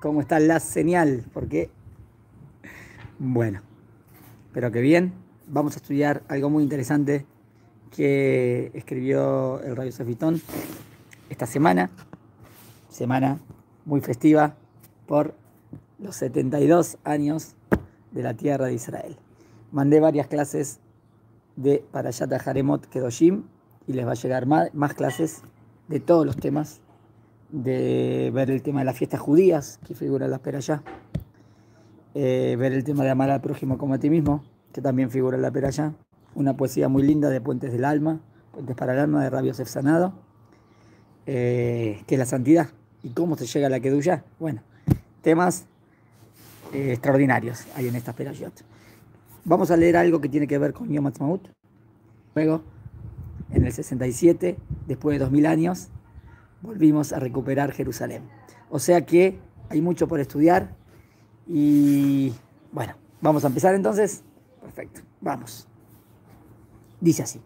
¿Cómo está la señal? Porque, bueno, pero que bien. Vamos a estudiar algo muy interesante que escribió el Rabbi Yosef Fitton esta semana muy festiva por los 72 años de la tierra de Israel. Mandé varias clases de Parashat Haremot Kedoshim y les va a llegar más clases de todos los temas, de ver el tema de las fiestas judías que figura en la Perashá, ver el tema de amar al prójimo como a ti mismo, que también figura en la Perashá, una poesía muy linda de Puentes del Alma, Puentes para el Alma de Rabbi Yosef Sanado, que es la santidad y cómo se llega a la Kedushá. Bueno, temas extraordinarios hay en estas Perashot. Vamos a leer algo que tiene que ver con Yom Ha'atzmaut. Luego, en el 67, después de 2000 años, volvimos a recuperar Jerusalén. O sea que hay mucho por estudiar y bueno, vamos a empezar entonces. Perfecto, vamos. Dice así: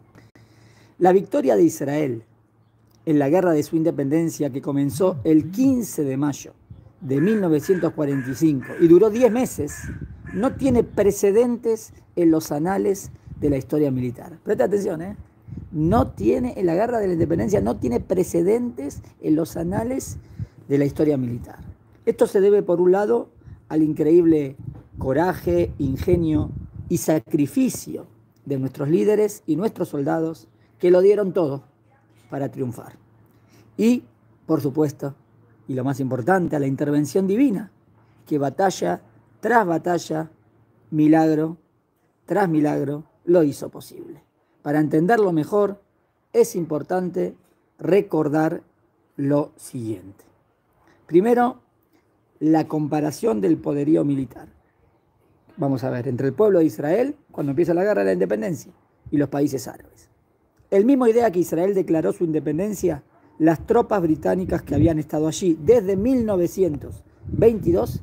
la victoria de Israel en la guerra de su independencia, que comenzó el 15 de mayo de 1945 y duró 10 meses, no tiene precedentes en los anales de la historia militar. Presta atención, ¿eh? En la guerra de la independencia no tiene precedentes en los anales de la historia militar. Esto se debe, por un lado, al increíble coraje, ingenio y sacrificio de nuestros líderes y nuestros soldados, que lo dieron todo para triunfar. Y, por supuesto, y lo más importante, a la intervención divina, que batalla tras batalla, milagro tras milagro, lo hizo posible. Para entenderlo mejor, es importante recordar lo siguiente. Primero, la comparación del poderío militar. Vamos a ver, entre el pueblo de Israel, cuando empieza la guerra de la independencia, y los países árabes. El mismo idea que Israel declaró su independencia, las tropas británicas que habían estado allí desde 1922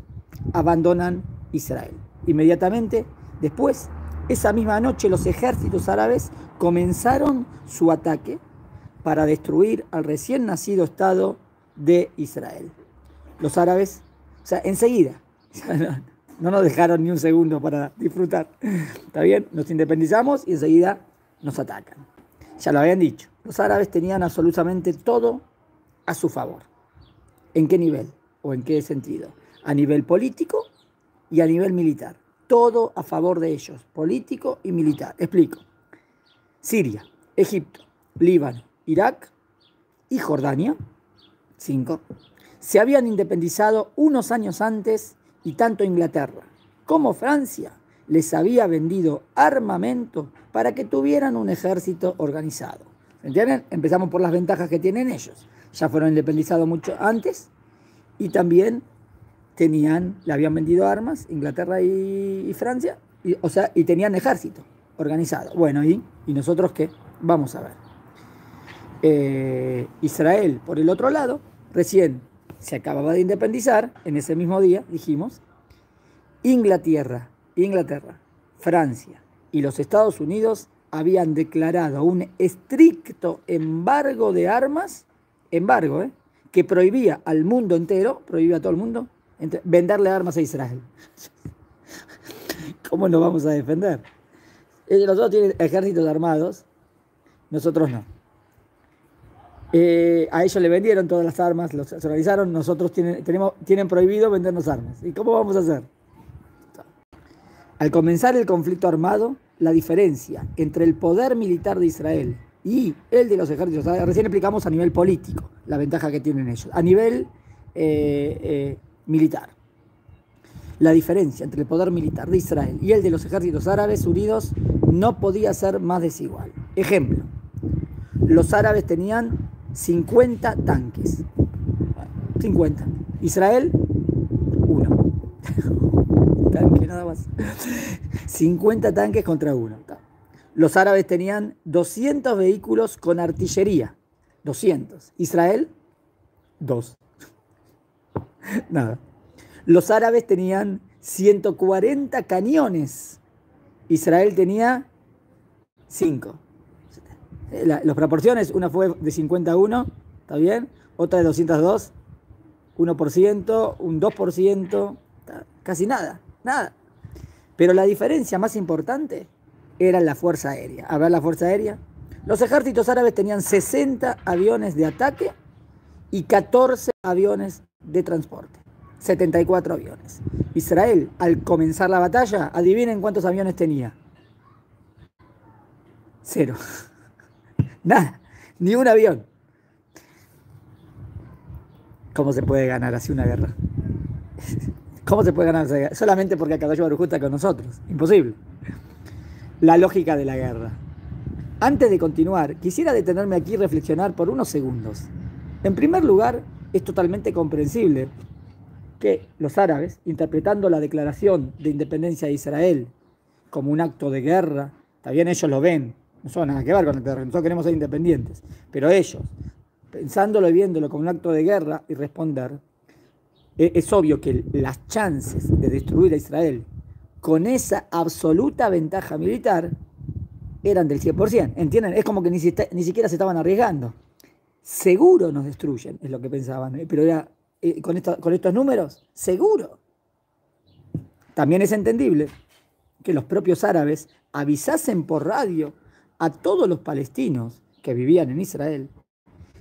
abandonan Israel. Inmediatamente después, esa misma noche, los ejércitos árabes comenzaron su ataque para destruir al recién nacido Estado de Israel. Los árabes, o sea, enseguida, no nos dejaron ni un segundo para disfrutar. ¿Está bien? Nos independizamos y enseguida nos atacan. Ya lo habían dicho. Los árabes tenían absolutamente todo a su favor. ¿En qué nivel? ¿O en qué sentido? A nivel político y a nivel militar. Todo a favor de ellos, político y militar. Explico. Siria, Egipto, Líbano, Irak y Jordania, 5, se habían independizado unos años antes y tanto Inglaterra como Francia les había vendido armamento para que tuvieran un ejército organizado. ¿Entienden? Empezamos por las ventajas que tienen ellos. Ya fueron independizados mucho antes y también le habían vendido armas, Inglaterra y Francia, y tenían ejército organizado. Bueno, ¿y nosotros qué? Vamos a ver. Israel, por el otro lado, recién se acababa de independizar, en ese mismo día, dijimos. Inglaterra, Francia y los Estados Unidos habían declarado un estricto embargo de armas, que prohibía al mundo entero, prohibía a todo el mundo, venderle armas a Israel. ¿Cómo nos vamos a defender? Los otros tienen ejércitos armados, nosotros no. A ellos le vendieron todas las armas, los organizaron, nosotros tienen prohibido vendernos armas. ¿Y cómo vamos a hacer? Al comenzar el conflicto armado, la diferencia entre el poder militar de Israel y el de los ejércitos, recién explicamos a nivel político la ventaja que tienen ellos, a nivel militar. La diferencia entre el poder militar de Israel y el de los ejércitos árabes unidos no podía ser más desigual. Ejemplo, los árabes tenían 50 tanques. 50. Israel, 1. Tanque nada más. 50 tanques contra 1. Los árabes tenían 200 vehículos con artillería. 200. Israel, 2. Nada. Los árabes tenían 140 cañones. Israel tenía 5. Las proporciones, una fue de 51, ¿está bien? Otra de 202, 1%, un 2%, casi nada, nada. Pero la diferencia más importante era la fuerza aérea. A ver la fuerza aérea. Los ejércitos árabes tenían 60 aviones de ataque y 14 aviones de transporte. 74 aviones. Israel, al comenzar la batalla, adivinen cuántos aviones tenía. 0. Nada, ni un avión. ¿Cómo se puede ganar así una guerra? ¿Cómo se puede ganar esa guerra? Solamente porque Akadosh Baruj Hu está con nosotros. Imposible. La lógica de la guerra. Antes de continuar, quisiera detenerme aquí y reflexionar por unos segundos. En primer lugar, es totalmente comprensible que los árabes, interpretando la declaración de independencia de Israel como un acto de guerra, también ellos lo ven, no son nada que ver con el terreno, nosotros queremos ser independientes, pero ellos, pensándolo y viéndolo como un acto de guerra y responder, es obvio que las chances de destruir a Israel con esa absoluta ventaja militar eran del 100%, ¿entienden? Es como que ni siquiera se estaban arriesgando. Seguro nos destruyen, es lo que pensaban, pero era, con estos números, seguro. También es entendible que los propios árabes avisasen por radio a todos los palestinos que vivían en Israel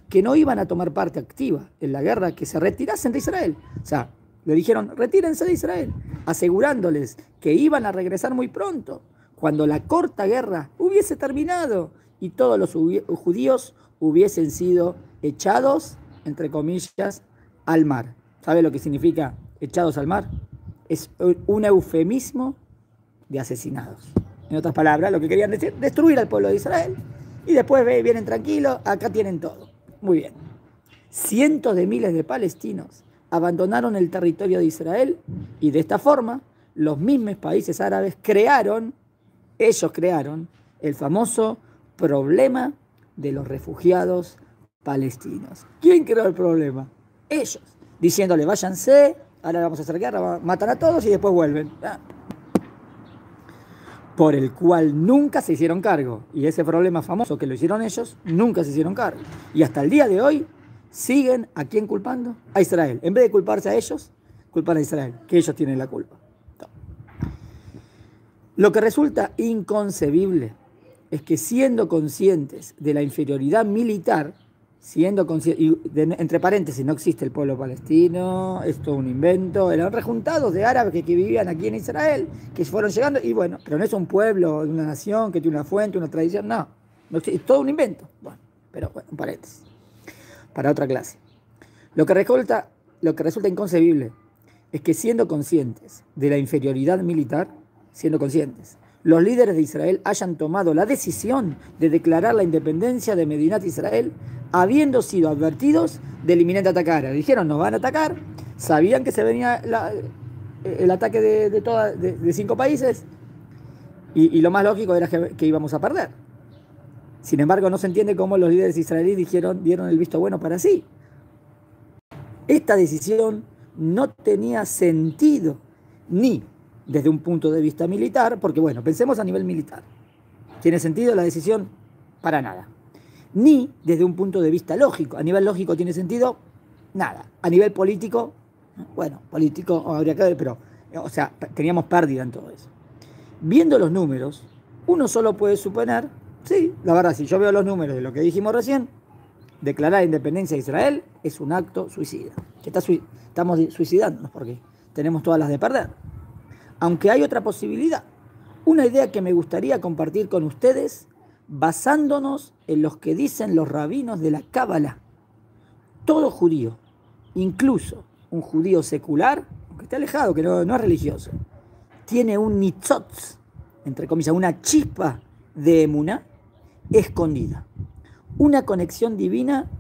que no iban a tomar parte activa en la guerra, que se retirasen de Israel. O sea, le dijeron, retírense de Israel, asegurándoles que iban a regresar muy pronto, cuando la corta guerra hubiese terminado y todos los judíos hubiesen sido echados, entre comillas, al mar. ¿Sabe lo que significa echados al mar? Es un eufemismo de asesinados. En otras palabras, lo que querían decir, destruir al pueblo de Israel y después vienen tranquilos, acá tienen todo. Muy bien. Cientos de miles de palestinos abandonaron el territorio de Israel y de esta forma los mismos países árabes crearon el famoso problema de los refugiados palestinos. ¿Quién creó el problema? Ellos, diciéndole váyanse, ahora vamos a hacer guerra, matan a todos y después vuelven. Por el cual nunca se hicieron cargo. Y ese problema famoso que lo hicieron ellos, nunca se hicieron cargo. Y hasta el día de hoy siguen ¿a quién culpando? A Israel. En vez de culparse a ellos, culpan a Israel, que ellos tienen la culpa. Lo que resulta inconcebible es que siendo conscientes de la inferioridad militar, entre paréntesis, no existe el pueblo palestino, es todo un invento, eran rejuntados de árabes que vivían aquí en Israel, que fueron llegando, y bueno, pero no es un pueblo, una nación que tiene una fuente, una tradición, no existe, es todo un invento. Bueno, pero bueno, un paréntesis, para otra clase. Lo que resulta inconcebible es que siendo conscientes de la inferioridad militar, los líderes de Israel hayan tomado la decisión de declarar la independencia de Medinat Israel, habiendo sido advertidos del inminente ataque. Dijeron, nos van a atacar, sabían que se venía el ataque de 5 países, y lo más lógico era que íbamos a perder. Sin embargo, no se entiende cómo los líderes israelíes dieron el visto bueno para sí. Esta decisión no tenía sentido ni desde un punto de vista militar, porque bueno, pensemos a nivel militar. ¿Tiene sentido la decisión? Para nada. Ni desde un punto de vista lógico. A nivel lógico tiene sentido, nada. A nivel político, bueno, político habría que ver, pero, o sea, teníamos pérdida en todo eso. Viendo los números, uno solo puede suponer, sí, la verdad, si yo veo los números de lo que dijimos recién, declarar la independencia de Israel es un acto suicida. Estamos suicidándonos porque tenemos todas las de perder. Aunque hay otra posibilidad, una idea que me gustaría compartir con ustedes basándonos en los que dicen los rabinos de la Cábala. Todo judío, incluso un judío secular, aunque esté alejado, que no es religioso, tiene un nitzotz, entre comillas, una chispa de emuná escondida. Una conexión divina,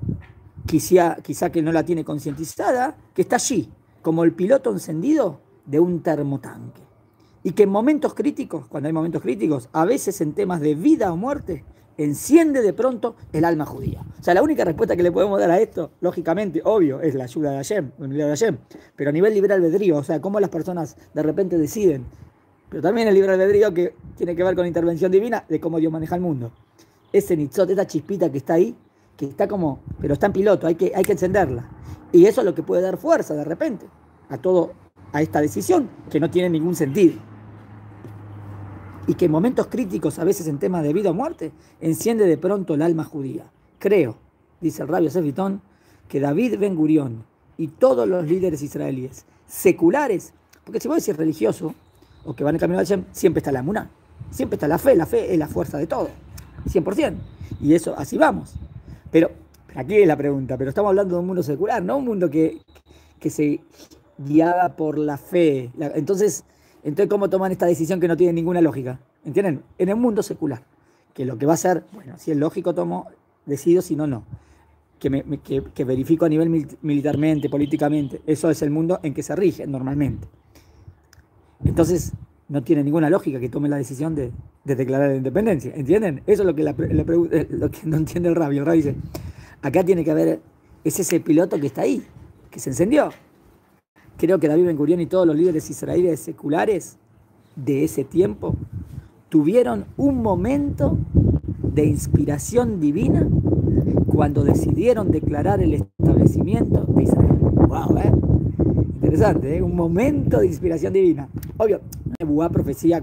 quizá que no la tiene concientizada, que está allí, como el piloto encendido de un termotanque. Y que en momentos críticos, cuando hay momentos críticos, a veces en temas de vida o muerte, enciende de pronto el alma judía. O sea, la única respuesta que le podemos dar a esto, lógicamente, obvio, es la ayuda de Hashem, el milagro de Hashem. Pero a nivel libre albedrío, o sea, cómo las personas de repente deciden. Pero también el libre albedrío que tiene que ver con la intervención divina de cómo Dios maneja el mundo. Ese nitzot, esta chispita que está ahí, que está como, pero está en piloto, hay que encenderla. Y eso es lo que puede dar fuerza de repente a esta decisión que no tiene ningún sentido. Y que en momentos críticos, a veces en temas de vida o muerte, enciende de pronto el alma judía. Creo, dice el Rabbi Yosef Bitton, que David Ben Gurión y todos los líderes israelíes seculares, porque si vos decís religioso o que van en camino de Hashem, siempre está la emuná, siempre está la fe es la fuerza de todo, 100%. Y eso, así vamos. Pero aquí es la pregunta, pero estamos hablando de un mundo secular, no un mundo que se guiaba por la fe. Entonces, ¿cómo toman esta decisión que no tiene ninguna lógica? ¿Entienden? En el mundo secular, que lo que va a ser, bueno, si es lógico decido, si no, no. Que verifico a nivel militarmente, políticamente. Eso es el mundo en que se rige normalmente. Entonces, no tiene ninguna lógica que tome la decisión de declarar la independencia. ¿Entienden? Eso es lo que lo que no entiende el Rabbi. El Rabbi dice, acá tiene que haber, es ese piloto que está ahí, que se encendió. Creo que David Ben Gurión y todos los líderes israelíes seculares de ese tiempo tuvieron un momento de inspiración divina cuando decidieron declarar el establecimiento de Israel. ¡Wow! Interesante, un momento de inspiración divina. Obvio, Nebuá, profecía,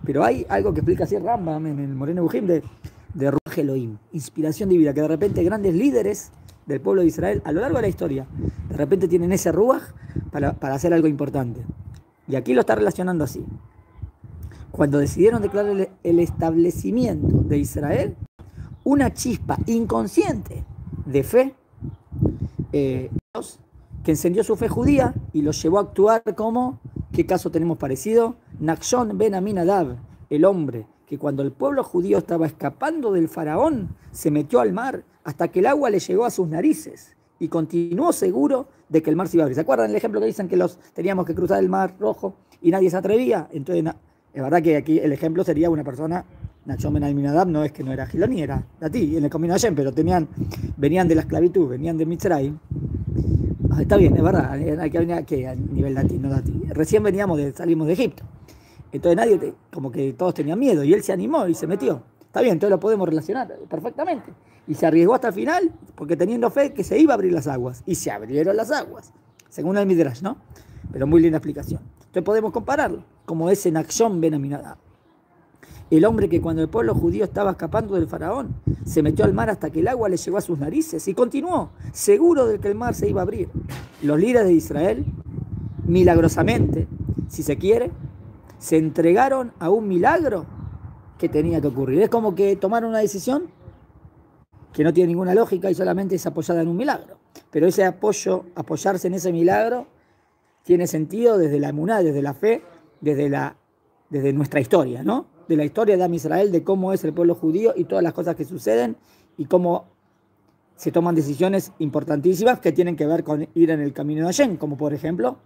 pero hay algo que explica así Rambam en el Moreno Bujim de Ruach Elohim, inspiración divina, que de repente grandes líderes del pueblo de Israel a lo largo de la historia, de repente tienen ese Ruach para hacer algo importante. Y aquí lo está relacionando así. Cuando decidieron declarar el establecimiento de Israel, una chispa inconsciente de fe, que encendió su fe judía y los llevó a actuar como, ¿qué caso tenemos parecido? Nachshon ben Aminadab, el hombre que cuando el pueblo judío estaba escapando del faraón, se metió al mar hasta que el agua le llegó a sus narices y continuó seguro de que el mar se iba a abrir. ¿Se acuerdan el ejemplo que dicen que teníamos que cruzar el mar rojo y nadie se atrevía? Entonces, es verdad que aquí el ejemplo sería una persona, Nachshon ben Aminadab no es que no era Giloni, era Datí, en el camino de Hashem, pero venían de la esclavitud, venían de Mitzrayim. Está bien, es verdad, hay que venir a nivel Datí, no Datí. Recién salimos de Egipto. Entonces como que todos tenían miedo, y él se animó y se metió. Está bien, entonces lo podemos relacionar perfectamente. Y se arriesgó hasta el final, porque teniendo fe que se iba a abrir las aguas. Y se abrieron las aguas, según el Midrash, ¿no? Pero muy linda explicación. Entonces podemos compararlo, como ese Nachshon ben Aminadab. El hombre que cuando el pueblo judío estaba escapando del faraón, se metió al mar hasta que el agua le llegó a sus narices y continuó, seguro de que el mar se iba a abrir. Los líderes de Israel, milagrosamente, si se quiere, se entregaron a un milagro que tenía que ocurrir. Es como que tomaron una decisión que no tiene ninguna lógica y solamente es apoyada en un milagro. Pero ese apoyarse en ese milagro, tiene sentido desde la emuná, desde la fe, desde nuestra historia, ¿no? De la historia de Am Israel, de cómo es el pueblo judío y todas las cosas que suceden y cómo se toman decisiones importantísimas que tienen que ver con ir en el camino de Hashem, como por ejemplo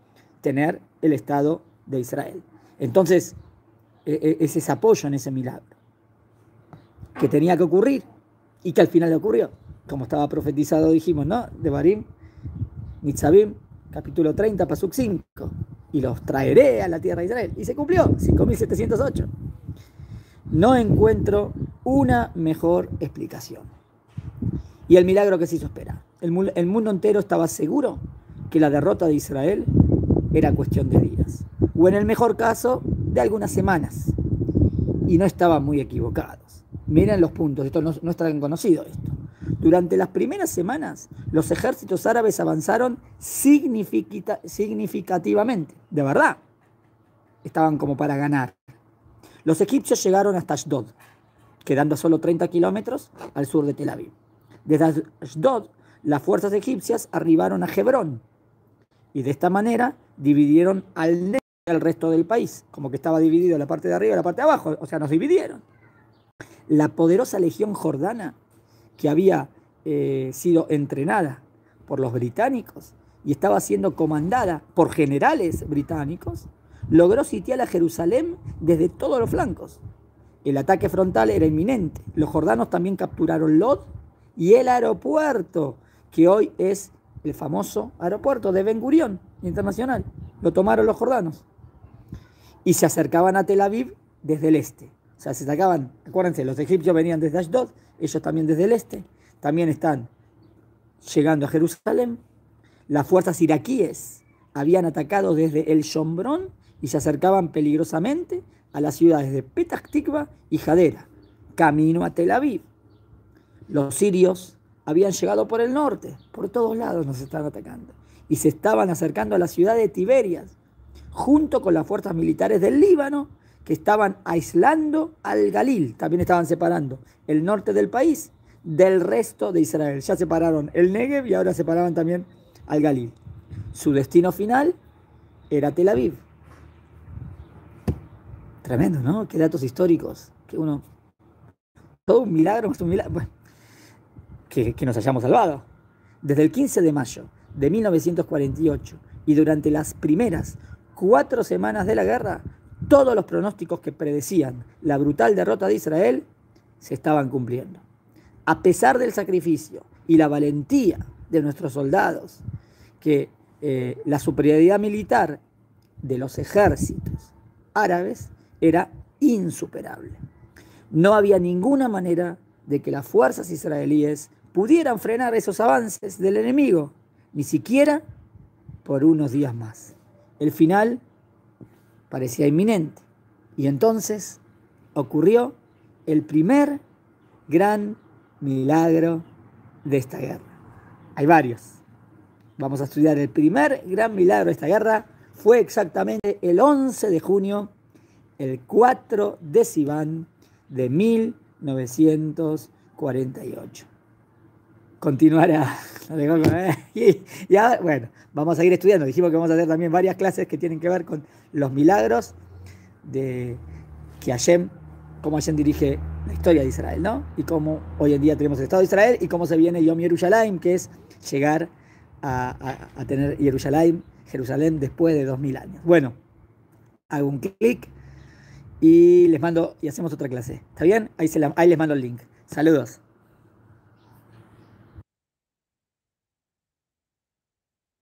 tener el Estado de Israel. Entonces, es ese apoyo en ese milagro que tenía que ocurrir y que al final ocurrió, como estaba profetizado, dijimos, ¿no? De Barim, Nitzavim, capítulo 30, Pasuk 5, y los traeré a la tierra de Israel. Y se cumplió, 5708. No encuentro una mejor explicación. Y el milagro que se hizo esperar. El mundo entero estaba seguro que la derrota de Israel era cuestión de días. O en el mejor caso, de algunas semanas. Y no estaban muy equivocados. Miren los puntos, esto no es tan conocido esto. Durante las primeras semanas, los ejércitos árabes avanzaron significativamente. De verdad, estaban como para ganar. Los egipcios llegaron hasta Ashdod, quedando a solo 30 kilómetros al sur de Tel Aviv. Desde Ashdod, las fuerzas egipcias arribaron a Hebrón y de esta manera dividieron al resto del país, como que estaba dividido la parte de arriba y la parte de abajo, o sea, nos dividieron. La poderosa legión jordana, que había sido entrenada por los británicos y estaba siendo comandada por generales británicos, logró sitiar a Jerusalén desde todos los flancos. El ataque frontal era inminente. Los jordanos también capturaron Lod y el aeropuerto, que hoy es el famoso aeropuerto de Ben Gurión internacional. Lo tomaron los jordanos. Y se acercaban a Tel Aviv desde el este. O sea, se sacaban, acuérdense, los egipcios venían desde Ashdod, ellos también desde el este. también están llegando a Jerusalén. Las fuerzas iraquíes habían atacado desde el Shomrón y se acercaban peligrosamente a las ciudades de Petah Tikva y Hadera, camino a Tel Aviv. Los sirios habían llegado por el norte, por todos lados nos estaban atacando, y se estaban acercando a la ciudad de Tiberias, junto con las fuerzas militares del Líbano, que estaban aislando al Galil, también estaban separando el norte del país del resto de Israel. Ya separaron el Negev y ahora separaban también al Galil. Su destino final era Tel Aviv. Tremendo, ¿no? Qué datos históricos. Que uno... Todo un milagro, bueno, que nos hayamos salvado. Desde el 15 de mayo de 1948 y durante las primeras 4 semanas de la guerra, todos los pronósticos que predecían la brutal derrota de Israel se estaban cumpliendo. A pesar del sacrificio y la valentía de nuestros soldados, que la superioridad militar de los ejércitos árabes era insuperable. No había ninguna manera de que las fuerzas israelíes pudieran frenar esos avances del enemigo, ni siquiera por unos días más. El final parecía inminente. Y entonces ocurrió el primer gran milagro de esta guerra. Hay varios. Vamos a estudiar el primer gran milagro de esta guerra. Fue exactamente el 11 de junio, el 4 de Sivan de 1948. Continuará. Y ahora, bueno, vamos a ir estudiando. Dijimos que vamos a hacer también varias clases que tienen que ver con los milagros de que Hashem, cómo Hashem dirige la historia de Israel, ¿no? Y cómo hoy en día tenemos el Estado de Israel y cómo se viene Yom Yerushalayim, que es llegar a tener Jerusalén después de 2000 años. Bueno, hago un clic y les mando y hacemos otra clase. ¿Está bien? Ahí les mando el link. Saludos.